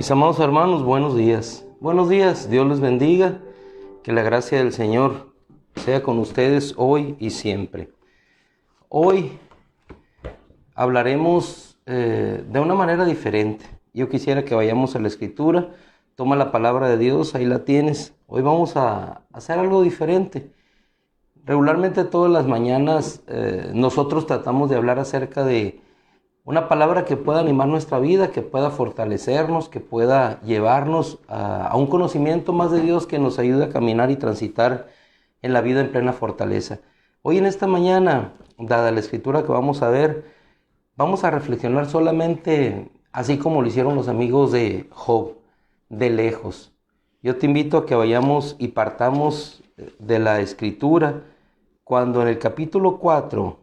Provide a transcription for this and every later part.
Mis amados hermanos, buenos días. Buenos días, Dios les bendiga. Que la gracia del Señor sea con ustedes hoy y siempre. Hoy hablaremos de una manera diferente. Yo quisiera que vayamos a la Escritura. Toma la palabra de Dios, ahí la tienes. Hoy vamos a hacer algo diferente. Regularmente todas las mañanas nosotros tratamos de hablar acerca de una palabra que pueda animar nuestra vida, que pueda fortalecernos, que pueda llevarnos a un conocimiento más de Dios que nos ayude a caminar y transitar en la vida en plena fortaleza. Hoy en esta mañana, dada la escritura que vamos a ver, vamos a reflexionar solamente así como lo hicieron los amigos de Job, de lejos. Yo te invito a que vayamos y partamos de la escritura cuando en el capítulo 4...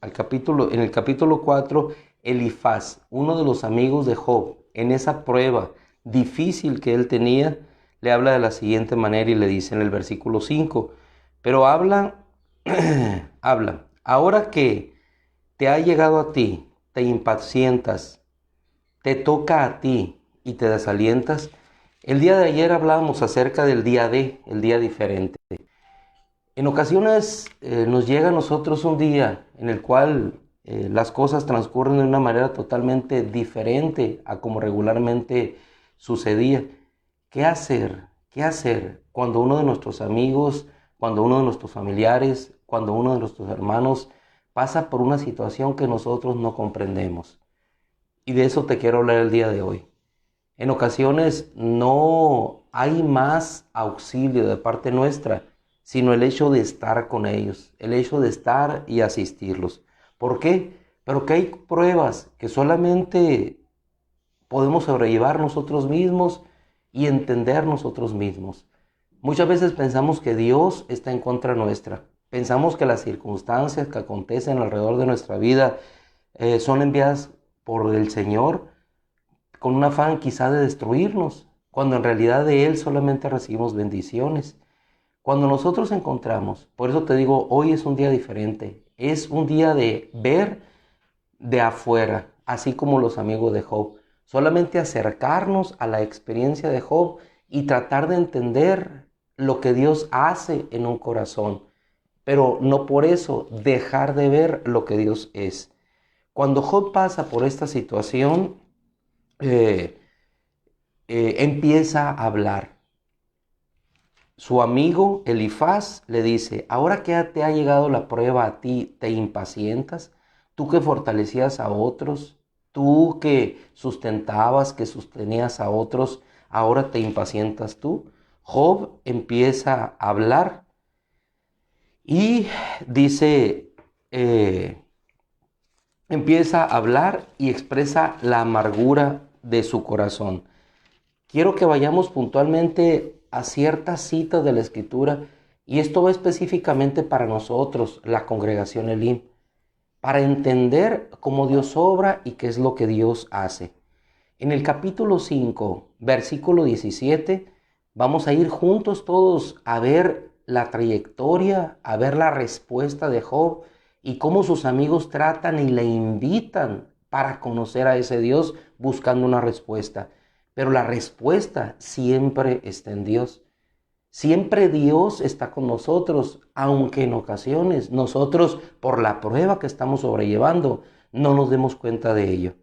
En el capítulo 4, Elifaz, uno de los amigos de Job, en esa prueba difícil que él tenía, le habla de la siguiente manera y le dice en el versículo 5, pero habla, ahora que te ha llegado a ti, te impacientas, te toca a ti y te desalientas. El día de ayer hablábamos acerca del día D, el día diferente. En ocasiones nos llega a nosotros un día en el cual las cosas transcurren de una manera totalmente diferente a como regularmente sucedía. ¿Qué hacer? ¿Qué hacer cuando uno de nuestros amigos, cuando uno de nuestros familiares, cuando uno de nuestros hermanos pasa por una situación que nosotros no comprendemos? Y de eso te quiero hablar el día de hoy. En ocasiones no hay más auxilio de parte nuestra, sino el hecho de estar con ellos, el hecho de estar y asistirlos. ¿Por qué? Porque hay pruebas que solamente podemos sobrellevar nosotros mismos y entender nosotros mismos. Muchas veces pensamos que Dios está en contra nuestra. Pensamos que las circunstancias que acontecen alrededor de nuestra vida son enviadas por el Señor con un afán quizá de destruirnos, cuando en realidad de Él solamente recibimos bendiciones. Cuando nosotros encontramos, por eso te digo, hoy es un día diferente, es un día de ver de afuera, así como los amigos de Job, solamente acercarnos a la experiencia de Job y tratar de entender lo que Dios hace en un corazón, pero no por eso dejar de ver lo que Dios es. Cuando Job pasa por esta situación, empieza a hablar. Su amigo Elifaz le dice, ahora que te ha llegado la prueba a ti, ¿te impacientas? Tú que fortalecías a otros, tú que sustentabas, que sostenías a otros, ¿ahora te impacientas tú? Job empieza a hablar y dice, empieza a hablar y expresa la amargura de su corazón. Quiero que vayamos puntualmente a ciertas citas de la Escritura, y esto va específicamente para nosotros, la congregación Elim, para entender cómo Dios obra y qué es lo que Dios hace. En el capítulo 5, versículo 17, vamos a ir juntos todos a ver la trayectoria, a ver la respuesta de Job y cómo sus amigos tratan y le invitan para conocer a ese Dios buscando una respuesta. Pero la respuesta siempre está en Dios. Siempre Dios está con nosotros, aunque en ocasiones nosotros, por la prueba que estamos sobrellevando, no nos demos cuenta de ello.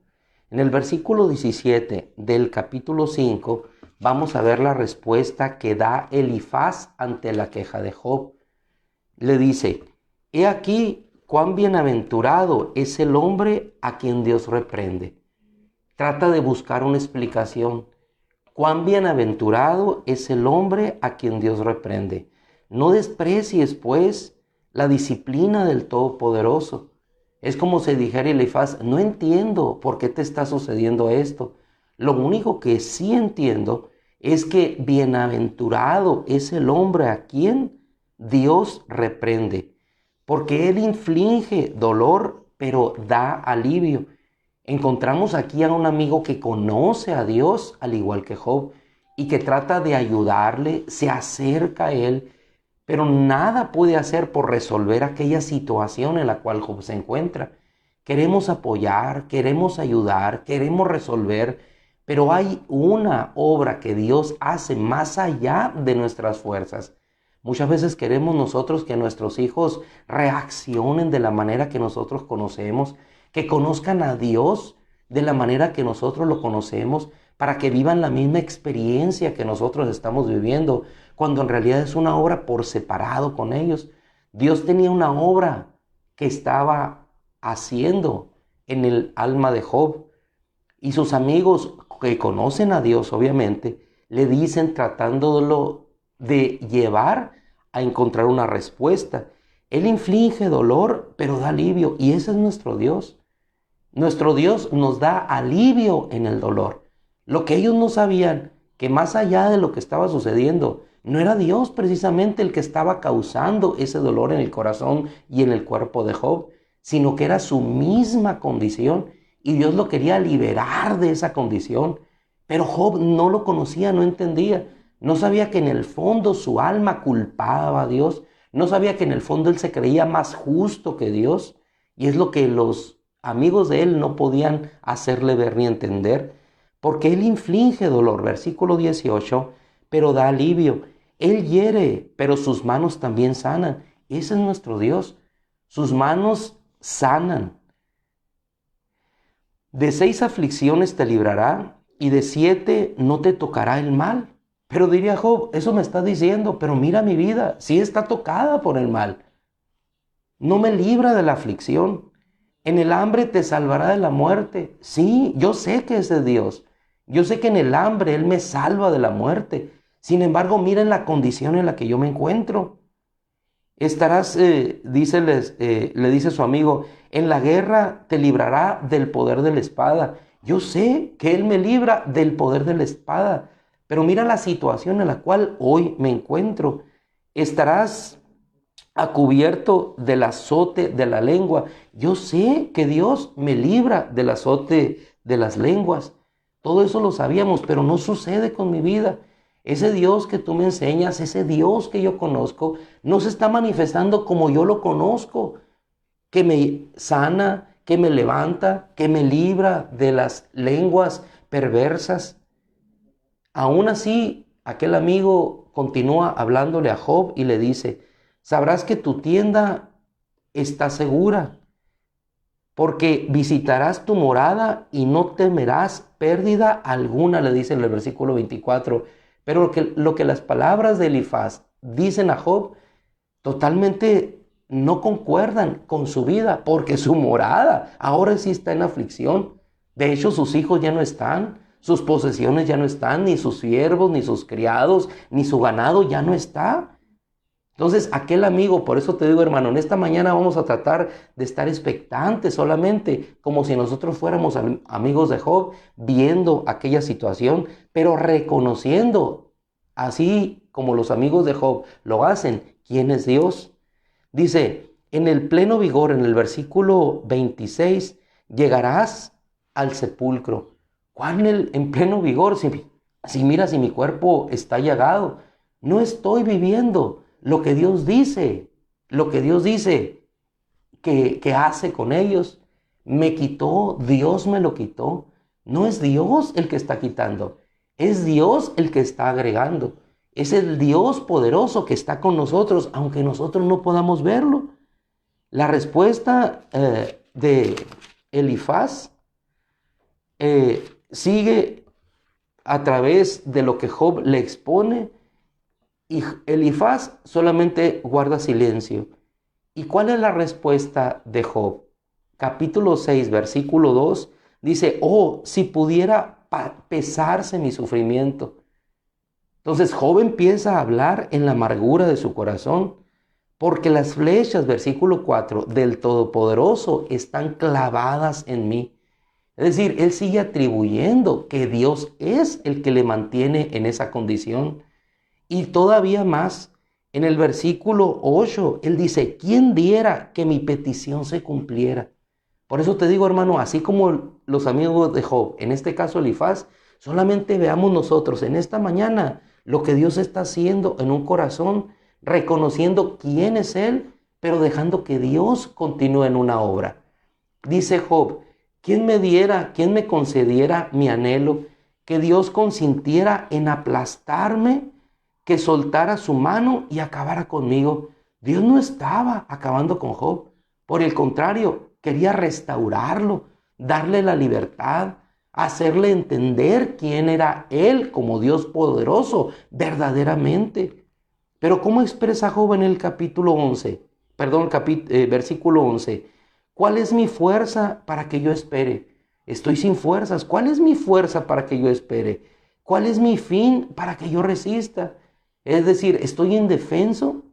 En el versículo 17 del capítulo 5, vamos a ver la respuesta que da Elifaz ante la queja de Job. Le dice, he aquí cuán bienaventurado es el hombre a quien Dios reprende. Trata de buscar una explicación. Cuán bienaventurado es el hombre a quien Dios reprende. No desprecies, pues, la disciplina del Todopoderoso. Es como si dijera Elifaz, no entiendo por qué te está sucediendo esto. Lo único que sí entiendo es que bienaventurado es el hombre a quien Dios reprende, porque Él inflige dolor, pero da alivio. Encontramos aquí a un amigo que conoce a Dios, al igual que Job, y que trata de ayudarle, se acerca a él, pero nada puede hacer por resolver aquella situación en la cual Job se encuentra. Queremos apoyar, queremos ayudar, queremos resolver, Pero hay una obra que Dios hace más allá de nuestras fuerzas. Muchas veces queremos nosotros que nuestros hijos reaccionen de la manera que nosotros conocemos, que conozcan a Dios de la manera que nosotros lo conocemos, para que vivan la misma experiencia que nosotros estamos viviendo, cuando en realidad es una obra por separado con ellos. Dios tenía una obra que estaba haciendo en el alma de Job, y sus amigos que conocen a Dios, obviamente, le dicen, tratándolo de llevar a encontrar una respuesta. Él inflige dolor, pero da alivio, y ese es nuestro Dios. Nuestro Dios nos da alivio en el dolor. Lo que ellos no sabían, que más allá de lo que estaba sucediendo, no era Dios precisamente el que estaba causando ese dolor en el corazón y en el cuerpo de Job, sino que era su misma condición, y Dios lo quería liberar de esa condición. Pero Job no lo conocía, no entendía. No sabía que en el fondo su alma culpaba a Dios. No sabía que en el fondo él se creía más justo que Dios. Y es lo que los amigos de él no podían hacerle ver ni entender. Porque él inflige dolor, versículo 18, pero da alivio. Él hiere, pero sus manos también sanan. Ese es nuestro Dios. Sus manos sanan. De 6 aflicciones te librará, y de 7 no te tocará el mal. Pero diría Job, eso me está diciendo, pero mira mi vida, sí está tocada por el mal. No me libra de la aflicción. En el hambre te salvará de la muerte. Sí, yo sé que es de Dios. Yo sé que en el hambre Él me salva de la muerte. Sin embargo, miren la condición en la que yo me encuentro. Estarás, le dice su amigo, en la guerra te librará del poder de la espada. Yo sé que Él me libra del poder de la espada, pero mira la situación en la cual hoy me encuentro. Estarás a cubierto del azote de la lengua. Yo sé que Dios me libra del azote de las lenguas. Todo eso lo sabíamos, pero no sucede con mi vida. Ese Dios que tú me enseñas, ese Dios que yo conozco, no se está manifestando como yo lo conozco, que me sana, que me levanta, que me libra de las lenguas perversas. Aún así, aquel amigo continúa hablándole a Job y le dice, sabrás que tu tienda está segura, porque visitarás tu morada y no temerás pérdida alguna, le dice en el versículo 24. Pero lo que las palabras de Elifaz dicen a Job totalmente no concuerdan con su vida, porque su morada ahora sí está en aflicción. De hecho, sus hijos ya no están, sus posesiones ya no están, ni sus siervos, ni sus criados, ni su ganado ya no está. Entonces, aquel amigo, por eso te digo, hermano, en esta mañana vamos a tratar de estar expectantes solamente, como si nosotros fuéramos amigos de Job, viendo aquella situación, pero reconociendo, así como los amigos de Job lo hacen, quién es Dios. Dice, en el pleno vigor, en el versículo 26, llegarás al sepulcro. ¿Cuál en pleno vigor? Si mira, si mi cuerpo está llagado, no estoy viviendo lo que Dios dice que hace con ellos. Me quitó, Dios me lo quitó. No es Dios el que está quitando, es Dios el que está agregando. Es el Dios poderoso que está con nosotros, aunque nosotros no podamos verlo. La respuesta de Elifaz sigue a través de lo que Job le expone, y Elifaz solamente guarda silencio. ¿Y cuál es la respuesta de Job? Capítulo 6, versículo 2, dice, oh, si pudiera pesarse mi sufrimiento. Entonces Job empieza a hablar en la amargura de su corazón, porque las flechas, versículo 4, del Todopoderoso están clavadas en mí. Es decir, él sigue atribuyendo que Dios es el que le mantiene en esa condición. Y todavía más, en el versículo 8, él dice, ¿quién diera que mi petición se cumpliera? Por eso te digo, hermano, así como los amigos de Job, en este caso Elifaz, solamente veamos nosotros en esta mañana lo que Dios está haciendo en un corazón, reconociendo quién es Él, pero dejando que Dios continúe en una obra. Dice Job, ¿quién me concediera mi anhelo que Dios consintiera en aplastarme, que soltara su mano y acabara conmigo. Dios no estaba acabando con Job. Por el contrario, quería restaurarlo, darle la libertad, hacerle entender quién era Él como Dios poderoso, verdaderamente. Pero ¿cómo expresa Job en el capítulo 11? Perdón, versículo 11. ¿Cuál es mi fuerza para que yo espere? Estoy sin fuerzas. ¿Cuál es mi fuerza para que yo espere? ¿Cuál es mi fin para que yo resista? Es decir, estoy indefenso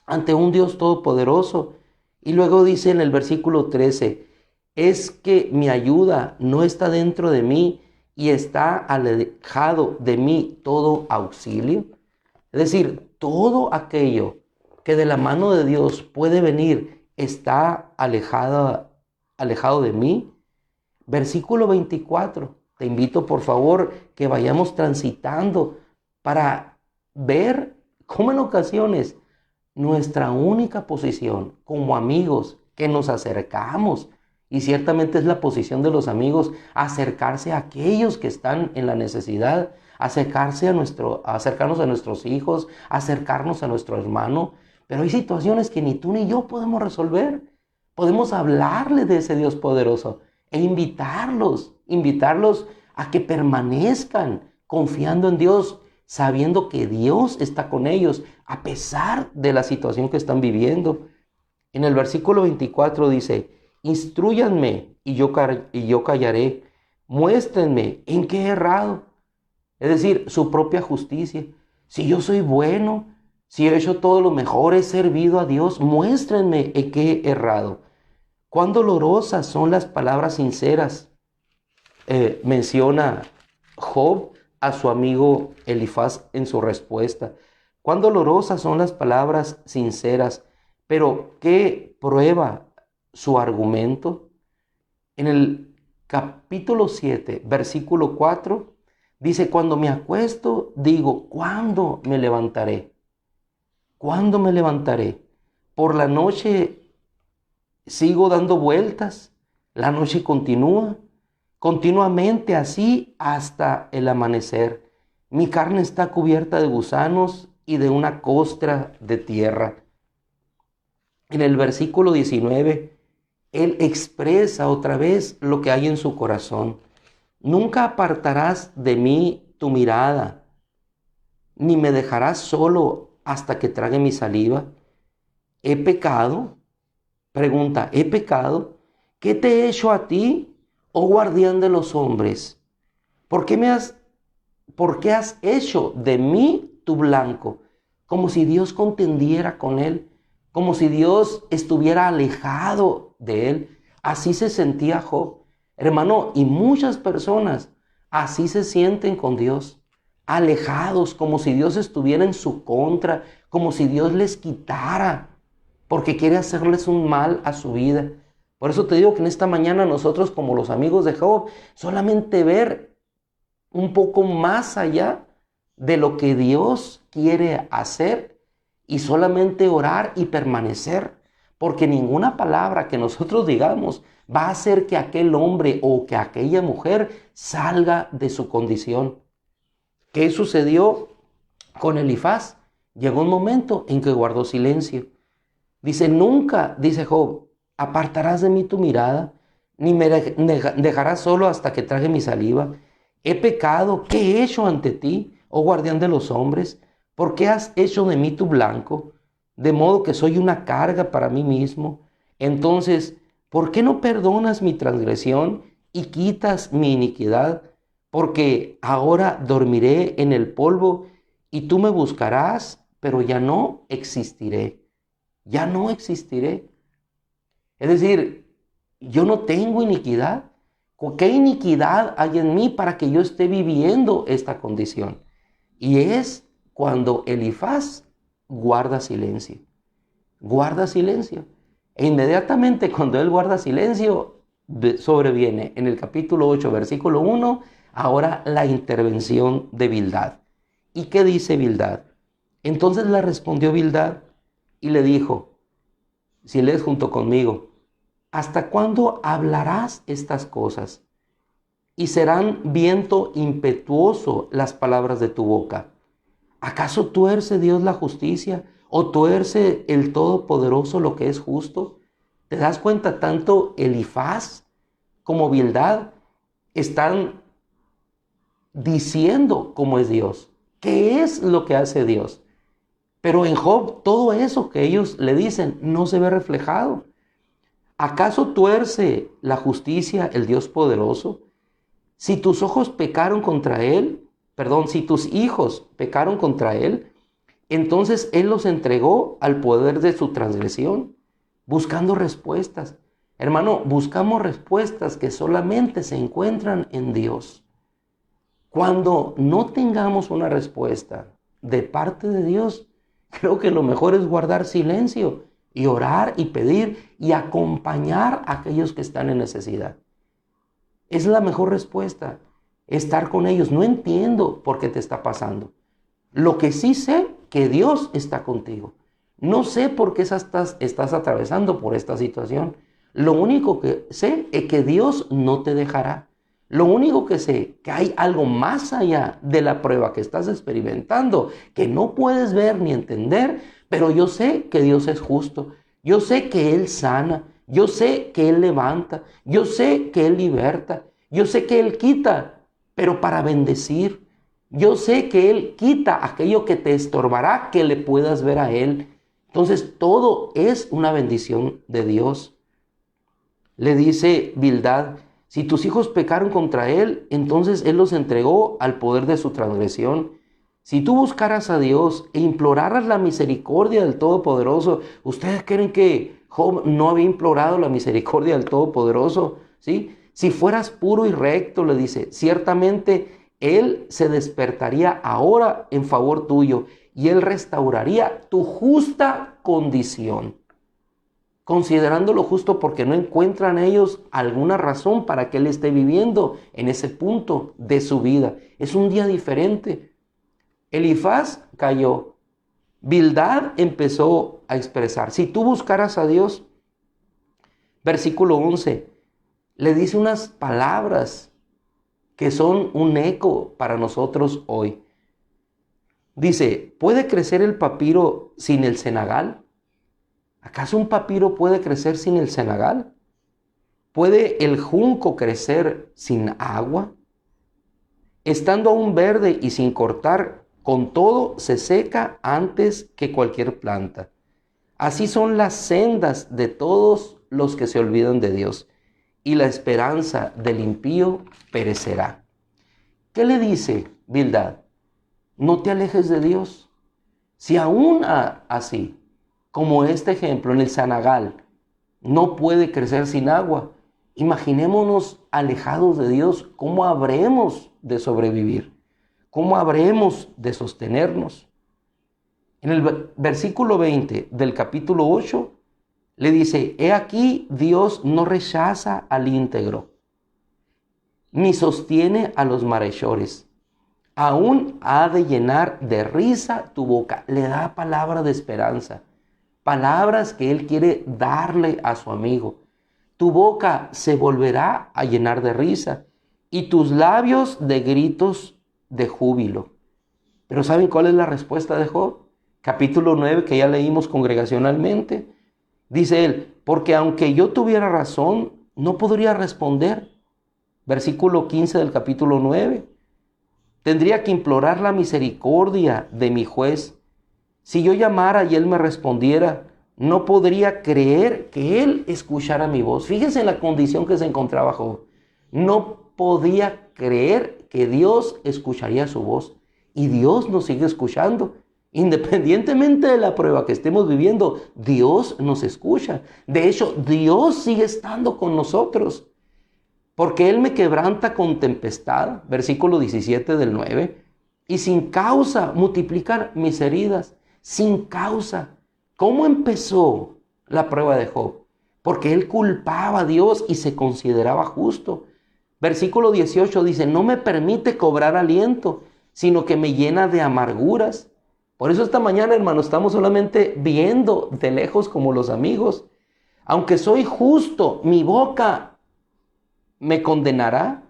ante un Dios todopoderoso. Y luego dice en el versículo 13, es que mi ayuda no está dentro de mí y está alejado de mí todo auxilio. Es decir, todo aquello que de la mano de Dios puede venir está alejado de mí. Versículo 24. Te invito por favor que vayamos transitando para ver cómo en ocasiones nuestra única posición como amigos que nos acercamos, y ciertamente es la posición de los amigos, acercarse a aquellos que están en la necesidad, acercarnos a nuestros hijos, acercarnos a nuestro hermano. Pero hay situaciones que ni tú ni yo podemos resolver. Podemos hablarle de ese Dios poderoso e invitarlos a que permanezcan confiando en Dios, sabiendo que Dios está con ellos a pesar de la situación que están viviendo. En el versículo 24 dice, instrúyanme y yo callaré, muéstrenme en qué he errado. Es decir, su propia justicia. Si yo soy bueno, si he hecho todo lo mejor, he servido a Dios, muéstrenme en qué he errado. Cuán dolorosas son las palabras sinceras, menciona Job a su amigo Elifaz en su respuesta. Cuán dolorosas son las palabras sinceras, pero ¿qué prueba su argumento? En el capítulo 7, versículo 4, dice, cuando me acuesto, digo, ¿cuándo me levantaré? ¿Cuándo me levantaré? Por la noche sigo dando vueltas, la noche continúa, continuamente así hasta el amanecer. Mi carne está cubierta de gusanos y de una costra de tierra. En el versículo 19, él expresa otra vez lo que hay en su corazón. Nunca apartarás de mí tu mirada, ni me dejarás solo hasta que trague mi saliva. ¿He pecado? Pregunta, ¿he pecado? ¿Qué te he hecho a ti, oh guardián de los hombres? ¿Por qué has hecho de mí tu blanco? Como si Dios contendiera con él, como si Dios estuviera alejado de él. Así se sentía Job, hermano, y muchas personas así se sienten con Dios, alejados, como si Dios estuviera en su contra, como si Dios les quitara, porque quiere hacerles un mal a su vida. Por eso te digo que en esta mañana nosotros, como los amigos de Job, solamente ver un poco más allá de lo que Dios quiere hacer y solamente orar y permanecer, porque ninguna palabra que nosotros digamos va a hacer que aquel hombre o que aquella mujer salga de su condición. ¿Qué sucedió con Elifaz? Llegó un momento en que guardó silencio. Dice, nunca, dice Job, apartarás de mí tu mirada, ni me dejarás solo hasta que trague mi saliva. He pecado, ¿qué he hecho ante ti, oh guardián de los hombres? ¿Por qué has hecho de mí tu blanco? De modo que soy una carga para mí mismo. Entonces, ¿por qué no perdonas mi transgresión y quitas mi iniquidad? Porque ahora dormiré en el polvo y tú me buscarás, pero ya no existiré. Ya no existiré. Es decir, yo no tengo iniquidad. ¿Qué iniquidad hay en mí para que yo esté viviendo esta condición? Y es cuando Elifaz guarda silencio. Guarda silencio. E inmediatamente cuando él guarda silencio, sobreviene en el capítulo 8, versículo 1, ahora la intervención de Bildad. ¿Y qué dice Bildad? Entonces le respondió Bildad y le dijo, si lees junto conmigo, ¿hasta cuándo hablarás estas cosas? y serán viento impetuoso las palabras de tu boca. ¿Acaso tuerce Dios la justicia o tuerce el Todopoderoso lo que es justo? ¿Te das cuenta? Tanto Elifaz como Bildad están diciendo cómo es Dios, qué es lo que hace Dios. Pero en Job todo eso que ellos le dicen no se ve reflejado. ¿Acaso tuerce la justicia el Dios poderoso? Si tus ojos pecaron contra él, si tus hijos pecaron contra él, entonces él los entregó al poder de su transgresión, buscando respuestas. Hermano, buscamos respuestas que solamente se encuentran en Dios. Cuando no tengamos una respuesta de parte de Dios, creo que lo mejor es guardar silencio y orar y pedir y acompañar a aquellos que están en necesidad. Es la mejor respuesta, estar con ellos. No entiendo por qué te está pasando. Lo que sí sé, que Dios está contigo. No sé por qué estás atravesando por esta situación. Lo único que sé es que Dios no te dejará. Lo único que sé, que hay algo más allá de la prueba que estás experimentando, que no puedes ver ni entender, pero yo sé que Dios es justo. Yo sé que Él sana. Yo sé que Él levanta. Yo sé que Él liberta. Yo sé que Él quita, pero para bendecir. Yo sé que Él quita aquello que te estorbará, que le puedas ver a Él. Entonces todo es una bendición de Dios. Le dice Bildad, si tus hijos pecaron contra Él, entonces Él los entregó al poder de su transgresión. Si tú buscaras a Dios e imploraras la misericordia del Todopoderoso, ¿ustedes creen que Job no había implorado la misericordia del Todopoderoso? ¿Sí? Si fueras puro y recto, le dice, ciertamente Él se despertaría ahora en favor tuyo y Él restauraría tu justa condición. Considerándolo justo porque no encuentran ellos alguna razón para que Él esté viviendo en ese punto de su vida. Es un día diferente. Elifaz cayó. Bildad empezó a expresar. Si tú buscaras a Dios, versículo 11, le dice unas palabras que son un eco para nosotros hoy. Dice, ¿puede crecer el papiro sin el cenagal? ¿Acaso un papiro puede crecer sin el cenagal? ¿Puede el junco crecer sin agua? Estando aún verde y sin cortar, con todo se seca antes que cualquier planta. Así son las sendas de todos los que se olvidan de Dios, y la esperanza del impío perecerá. ¿Qué le dice Bildad? No te alejes de Dios. Si aún así, como este ejemplo en el cenagal, no puede crecer sin agua, imaginémonos alejados de Dios, ¿cómo habremos de sobrevivir? ¿Cómo habremos de sostenernos? En el versículo 20 del capítulo 8, le dice, he aquí Dios no rechaza al íntegro, ni sostiene a los malhechores. Aún ha de llenar de risa tu boca. Le da palabra de esperanza. Palabras que Él quiere darle a su amigo. Tu boca se volverá a llenar de risa y tus labios de gritos de júbilo. Pero ¿saben cuál es la respuesta de Job? Capítulo 9, que ya leímos congregacionalmente. Dice él, porque aunque yo tuviera razón, no podría responder. Versículo 15 del capítulo 9. Tendría que implorar la misericordia de mi juez. Si yo llamara y él me respondiera, no podría creer que él escuchara mi voz. Fíjense en la condición que se encontraba Job. No podía creer que Dios escucharía su voz. Y Dios nos sigue escuchando. Independientemente de la prueba que estemos viviendo, Dios nos escucha. De hecho, Dios sigue estando con nosotros. Porque Él me quebranta con tempestad, versículo 17 del 9, y sin causa multiplicar mis heridas, sin causa. ¿Cómo empezó la prueba de Job? Porque él culpaba a Dios y se consideraba justo. Versículo 18 dice, no me permite cobrar aliento, sino que me llena de amarguras. Por eso esta mañana, hermano, estamos solamente viendo de lejos como los amigos. Aunque soy justo, mi boca me condenará.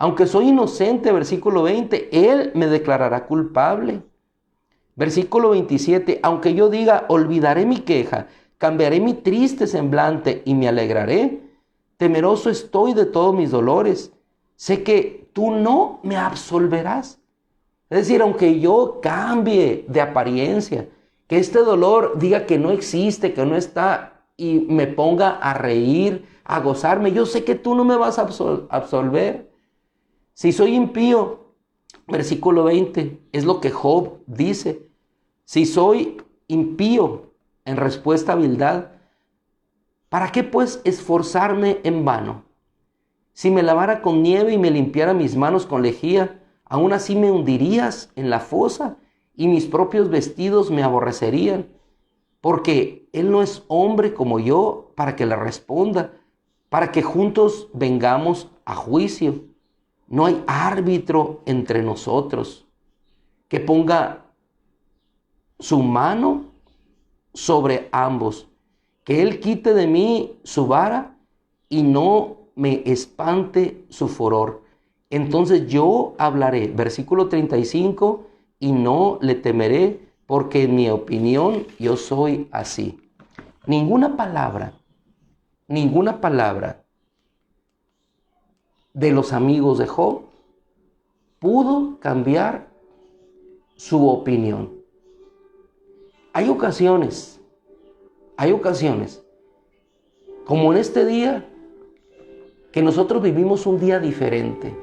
Aunque soy inocente, versículo 20, Él me declarará culpable. Versículo 27, aunque yo diga, olvidaré mi queja, cambiaré mi triste semblante y me alegraré, temeroso estoy de todos mis dolores. Sé que tú no me absolverás. Es decir, aunque yo cambie de apariencia, que este dolor diga que no existe, que no está, y me ponga a reír, a gozarme, yo sé que tú no me vas a absolver. Si soy impío, versículo 20, es lo que Job dice. Si soy impío en respuesta a vilidad, ¿para qué pues esforzarme en vano? Si me lavara con nieve y me limpiara mis manos con lejía, aún así me hundirías en la fosa y mis propios vestidos me aborrecerían. Porque Él no es hombre como yo para que le responda, para que juntos vengamos a juicio. No hay árbitro entre nosotros que ponga su mano sobre ambos, que Él quite de mí su vara y no me espante su furor. Entonces yo hablaré, versículo 35, y no le temeré, porque en mi opinión yo soy así. Ninguna palabra de los amigos de Job pudo cambiar su opinión. Hay ocasiones, como en este día, que nosotros vivimos un día diferente.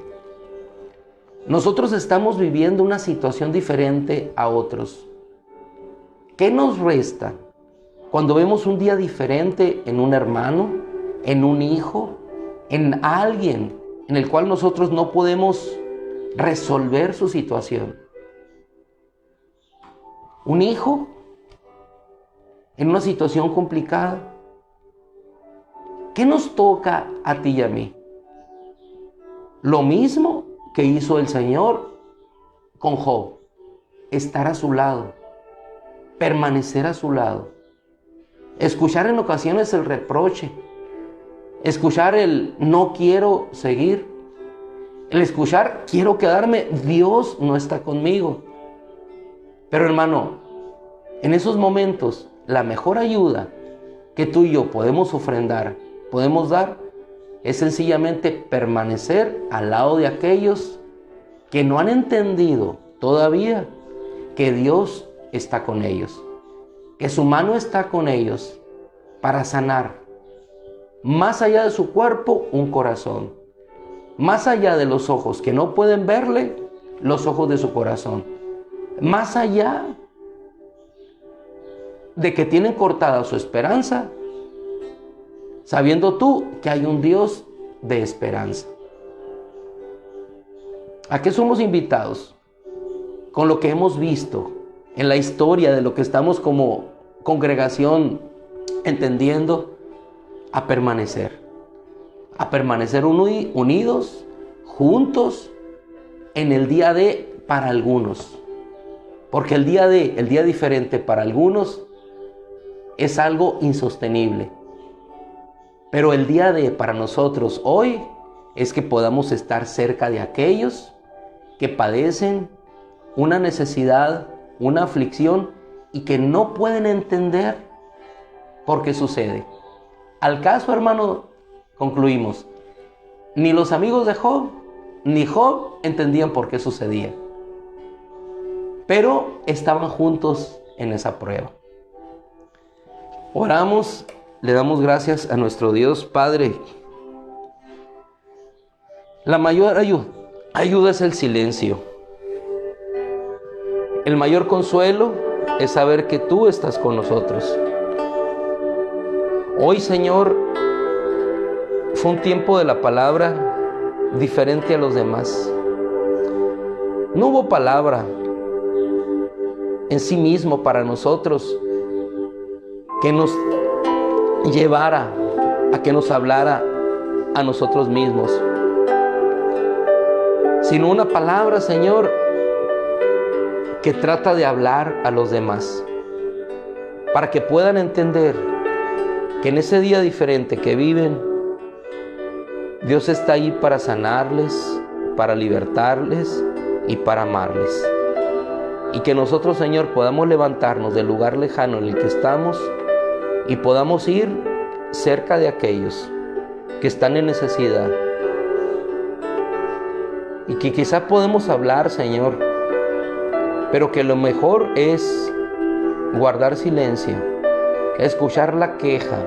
Nosotros estamos viviendo una situación diferente a otros. ¿Qué nos resta cuando vemos un día diferente en un hermano, en un hijo, en alguien en el cual nosotros no podemos resolver su situación? Un hijo en una situación complicada. ¿Qué nos toca a ti y a mí? Lo mismo que hizo el Señor con Job. Estar a su lado, permanecer a su lado. Escuchar en ocasiones el reproche, escuchar el no quiero seguir, el escuchar quiero quedarme, Dios no está conmigo. Pero hermano, en esos momentos, la mejor ayuda que tú y yo podemos ofrendar, podemos dar, es sencillamente permanecer al lado de aquellos que no han entendido todavía que Dios está con ellos, que su mano está con ellos para sanar, más allá de su cuerpo, un corazón, más allá de los ojos que no pueden verle, los ojos de su corazón, más allá de que tienen cortada su esperanza, sabiendo tú que hay un Dios de esperanza. ¿A qué somos invitados? Con lo que hemos visto en la historia de lo que estamos como congregación entendiendo, a permanecer unidos, juntos, en el día de para algunos. Porque el día diferente para algunos es algo insostenible. Pero el día de para nosotros hoy es que podamos estar cerca de aquellos que padecen una necesidad, una aflicción y que no pueden entender por qué sucede. Al caso, hermano, concluimos, ni los amigos de Job, ni Job entendían por qué sucedía. Pero estaban juntos en esa prueba. Oramos, le damos gracias a nuestro Dios Padre. La mayor ayuda es el silencio. El mayor consuelo es saber que tú estás con nosotros. Hoy, Señor, fue un tiempo de la palabra diferente a los demás. No hubo palabra en sí mismo para nosotros que nos llevara a que nos hablara a nosotros mismos, sino una palabra, Señor, que trata de hablar a los demás, para que puedan entender que en ese día diferente que viven, Dios está ahí para sanarles, para libertarles y para amarles. Y que nosotros, Señor, podamos levantarnos del lugar lejano en el que estamos y podamos ir cerca de aquellos que están en necesidad. Y que quizá podemos hablar, Señor, pero que lo mejor es guardar silencio, escuchar la queja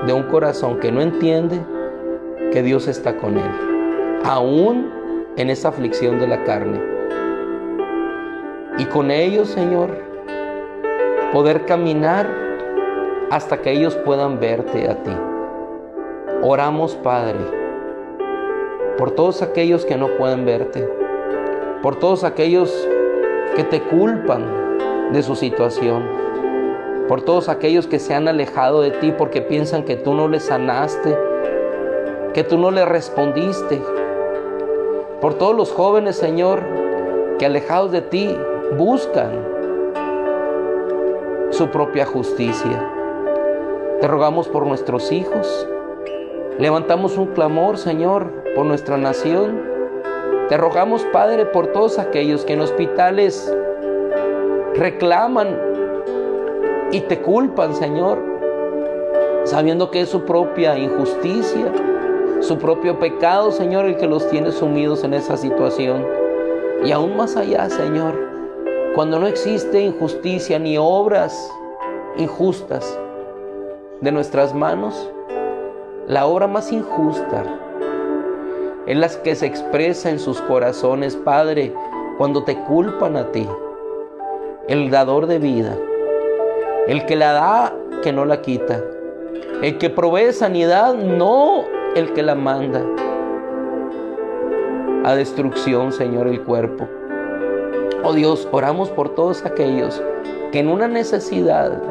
de un corazón que no entiende que Dios está con él, aún en esa aflicción de la carne. Y con ellos, Señor, poder caminar hasta que ellos puedan verte a ti. Oramos, Padre, por todos aquellos que no pueden verte, por todos aquellos que te culpan de su situación, por todos aquellos que se han alejado de ti porque piensan que tú no les sanaste, que tú no les respondiste, por todos los jóvenes, Señor, que alejados de ti buscan su propia justicia. Te rogamos por nuestros hijos, levantamos un clamor, Señor, por nuestra nación. Te rogamos, Padre, por todos aquellos que en hospitales reclaman y te culpan, Señor, sabiendo que es su propia injusticia, su propio pecado, Señor, el que los tiene sumidos en esa situación. Y aún más allá, Señor, cuando no existe injusticia ni obras injustas de nuestras manos, la obra más injusta es la que se expresa en sus corazones, Padre, cuando te culpan a ti, el dador de vida, el que la da, que no la quita, el que provee sanidad, no el que la manda a destrucción, Señor, el cuerpo. Oh Dios, oramos por todos aquellos que en una necesidad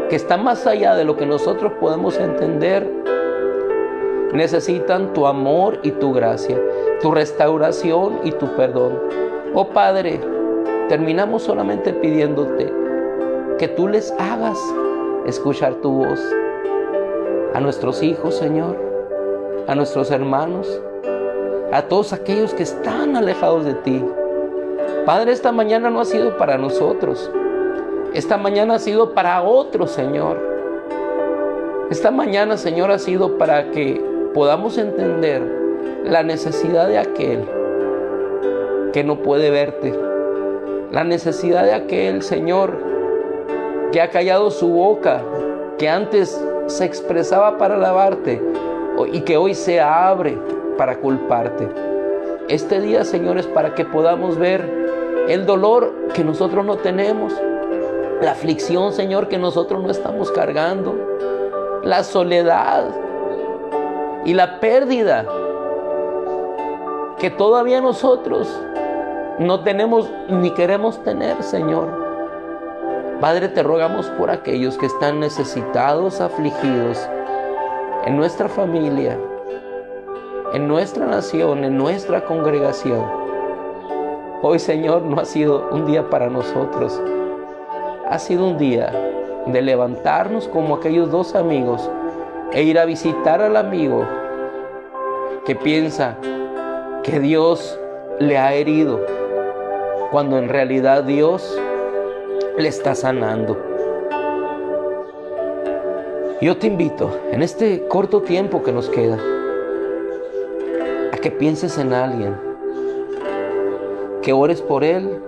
que está más allá de lo que nosotros podemos entender, necesitan tu amor y tu gracia, tu restauración y tu perdón. Oh Padre, terminamos solamente pidiéndote que tú les hagas escuchar tu voz a nuestros hijos, Señor, a nuestros hermanos, a todos aquellos que están alejados de ti. Padre, esta mañana no ha sido para nosotros, esta mañana ha sido para otros, Señor. Esta mañana, Señor, ha sido para que podamos entender la necesidad de aquel que no puede verte, la necesidad de aquel, Señor, que ha callado su boca, que antes se expresaba para alabarte y que hoy se abre para culparte. Este día, Señor, es para que podamos ver el dolor que nosotros no tenemos, la aflicción, Señor, que nosotros no estamos cargando, la soledad y la pérdida que todavía nosotros no tenemos ni queremos tener, Señor. Padre, te rogamos por aquellos que están necesitados, afligidos, en nuestra familia, en nuestra nación, en nuestra congregación. Hoy, Señor, no ha sido un día para nosotros. Ha sido un día de levantarnos como aquellos dos amigos e ir a visitar al amigo que piensa que Dios le ha herido, cuando en realidad Dios le está sanando. Yo te invito, en este corto tiempo que nos queda, a que pienses en alguien, que ores por él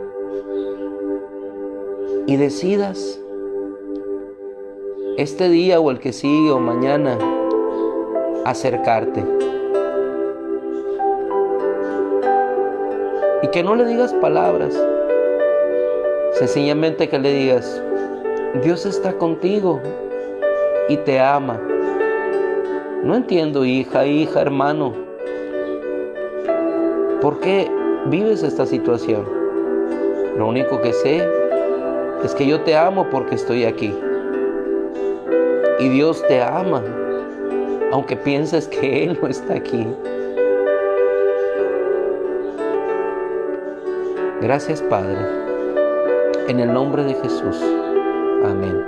y decidas este día o el que sigue o mañana acercarte. Y que no le digas palabras, sencillamente que le digas: Dios está contigo y te ama. No entiendo, hija, hermano, ¿por qué vives esta situación? Lo único que sé es que yo te amo porque estoy aquí. Y Dios te ama, aunque pienses que Él no está aquí. Gracias, Padre. En el nombre de Jesús. Amén.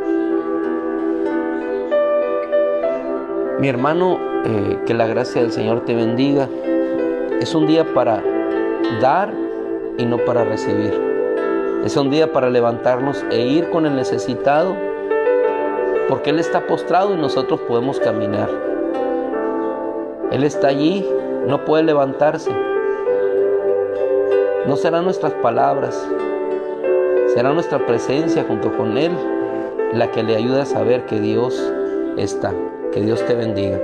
Mi hermano, que la gracia del Señor te bendiga. Es un día para dar y no para recibir. Es un día para levantarnos e ir con el necesitado, porque Él está postrado y nosotros podemos caminar. Él está allí, no puede levantarse. No serán nuestras palabras, será nuestra presencia junto con Él la que le ayude a saber que Dios está. Que Dios te bendiga.